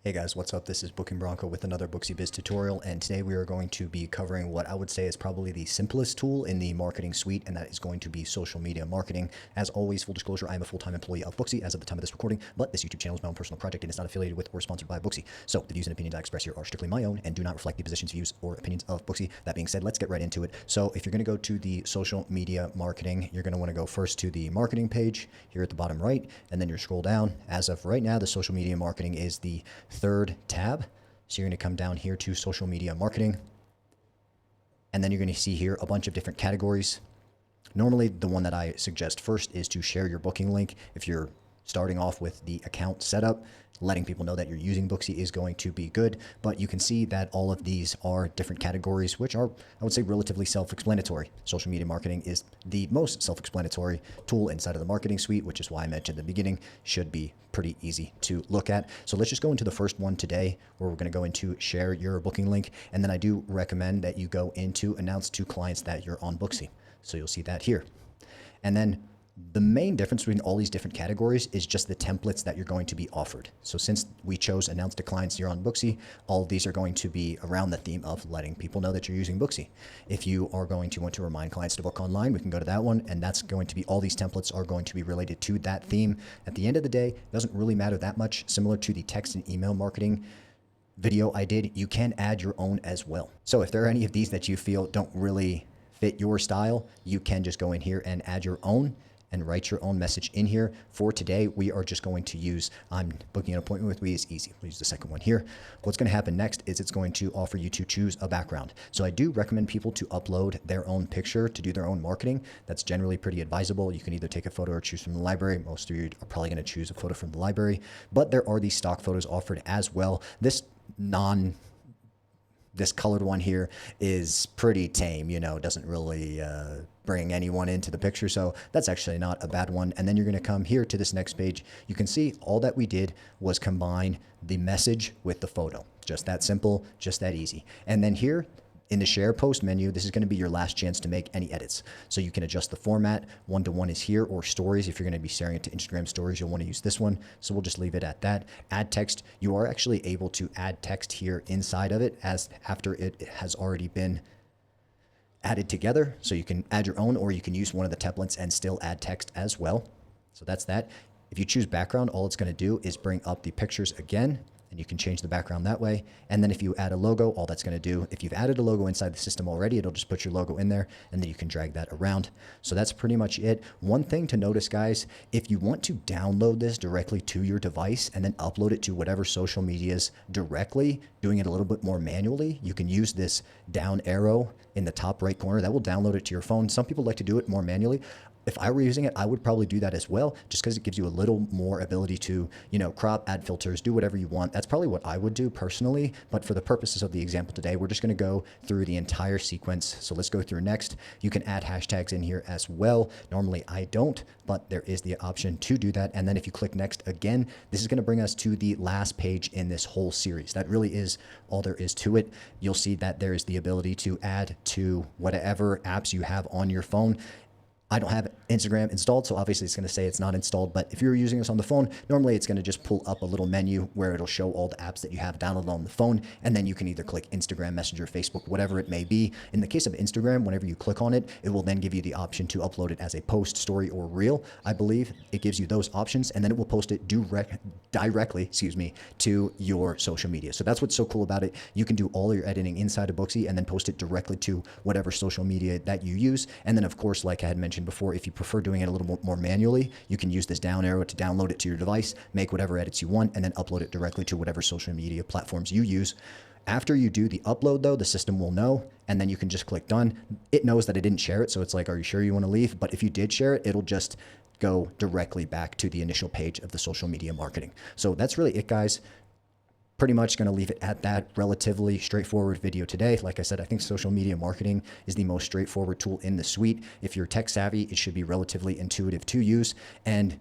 Hey guys, what's up? This is Booking Bronco with another Booksy Biz tutorial, and today we are going to be covering what I would say is probably the simplest tool in the marketing suite, and that is going to be social media marketing. As always, full disclosure, I am a full-time employee of Booksy as of the time of this recording, but this YouTube channel is my own personal project and is not affiliated with or sponsored by Booksy. So the views and opinions I express here are strictly my own and do not reflect the positions, views, or opinions of Booksy. That being said, let's get right into it. So if you're going to go to the social media marketing, you're going to want to go first to the marketing page here at the bottom right, and then you scroll down. As of right now, the social media marketing is the third tab. So you're going to come down here to social media marketing, and then you're going to see here a bunch of different categories. Normally, the one that I suggest first is to share your booking link. If you're starting off with the account setup, letting people know that you're using Booksy is going to be good, but you can see that all of these are different categories, which are, I would say, relatively self-explanatory. Social media marketing is the most self-explanatory tool inside of the marketing suite, which is why I mentioned at the beginning, should be pretty easy to look at. So let's just go into the first one today, where we're going to go into share your booking link. And then I do recommend that you go into announce to clients that you're on Booksy. So you'll see that here. And then the main difference between all these different categories is just the templates that you're going to be offered. So since we chose announce to clients you're on Booksy, all of these are going to be around the theme of letting people know that you're using Booksy. If you are going to want to remind clients to book online, we can go to that one, and that's going to be, all these templates are going to be related to that theme. At the end of the day, it doesn't really matter that much. Similar to the text and email marketing video I did, you can add your own as well. So if there are any of these that you feel don't really fit your style, you can just go in here and add your own and write your own message in here. For today, we are just going to use, I'm booking an appointment with me is easy. We'll use the second one here. What's going to happen next is it's going to offer you to choose a background. So I do recommend people to upload their own picture to do their own marketing. That's generally pretty advisable. You can either take a photo or choose from the library. Most of you are probably going to choose a photo from the library, but there are these stock photos offered as well. This colored one here is pretty tame, you know, doesn't really bring anyone into the picture. So that's actually not a bad one. And then you're going to come here to this next page. You can see all that we did was combine the message with the photo. Just that simple, just that easy. And then here in the share post menu, this is going to be your last chance to make any edits. So you can adjust the format. 1-to-1 is here, or stories. If you're going to be sharing it to Instagram stories, you'll want to use this one. So we'll just leave it at that. Add text. You are actually able to add text here inside of it as after it has already been added together. So you can add your own, or you can use one of the templates and still add text as well. So that's that. If you choose background, all it's going to do is bring up the pictures again, and you can change the background that way. And then if you add a logo, all that's going to do, if you've added a logo inside the system already, it'll just put your logo in there, and then you can drag that around. So that's pretty much it. One thing to notice, guys, if you want to download this directly to your device and then upload it to whatever social medias directly, doing it a little bit more manually, you can use this down arrow in the top right corner. That will download it to your phone. Some people like to do it more manually. If I were using it, I would probably do that as well, just because it gives you a little more ability to, you know, crop, add filters, do whatever you want. That's probably what I would do personally. But for the purposes of the example today, we're just going to go through the entire sequence. So let's go through next. You can add hashtags in here as well. Normally I don't, but there is the option to do that. And then if you click next again, this is going to bring us to the last page in this whole series. That really is all there is to it. You'll see that there is the ability to add to whatever apps you have on your phone. I don't have Instagram installed, so obviously it's going to say it's not installed. But if you're using this on the phone, normally it's going to just pull up a little menu where it'll show all the apps that you have downloaded on the phone. And then you can either click Instagram, Messenger, Facebook, whatever it may be. In the case of Instagram, whenever you click on it, it will then give you the option to upload it as a post, story, or reel. I believe it gives you those options, and then it will post it directly, to your social media. So that's what's so cool about it. You can do all your editing inside of Booksy and then post it directly to whatever social media that you use. And then, of course, like I had mentioned before, if you prefer doing it a little more manually, you can use this down arrow to download it to your device, make whatever edits you want, and then upload it directly to whatever social media platforms you use. After you do the upload, though, the system will know, and then you can just click done. It knows that it didn't share it, so it's like, are you sure you want to leave? But if you did share it, it'll just go directly back to the initial page of the social media marketing. So that's really it, guys. Pretty much going to leave it at that. Relatively straightforward video today. Like I said, I think social media marketing is the most straightforward tool in the suite. If you're tech savvy, it should be relatively intuitive to use. And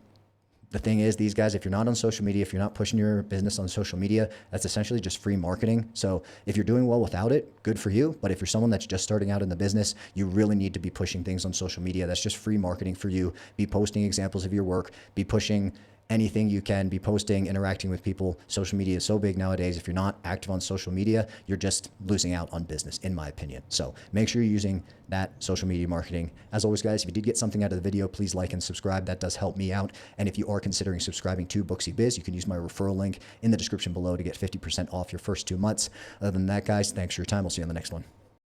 the thing is, these guys, if you're not on social media, if you're not pushing your business on social media, that's essentially just free marketing. So if you're doing well without it, good for you. But if you're someone that's just starting out in the business, you really need to be pushing things on social media. That's just free marketing for you. Be posting examples of your work, be pushing anything you can be posting, interacting with people. Social media is so big nowadays. If you're not active on social media, you're just losing out on business, in my opinion. So make sure you're using that social media marketing. As always, guys, if you did get something out of the video, please like and subscribe. That does help me out. And if you are considering subscribing to Booksy Biz, you can use my referral link in the description below to get 50% off your first 2 months. Other than that, guys, thanks for your time. We'll see you on the next one.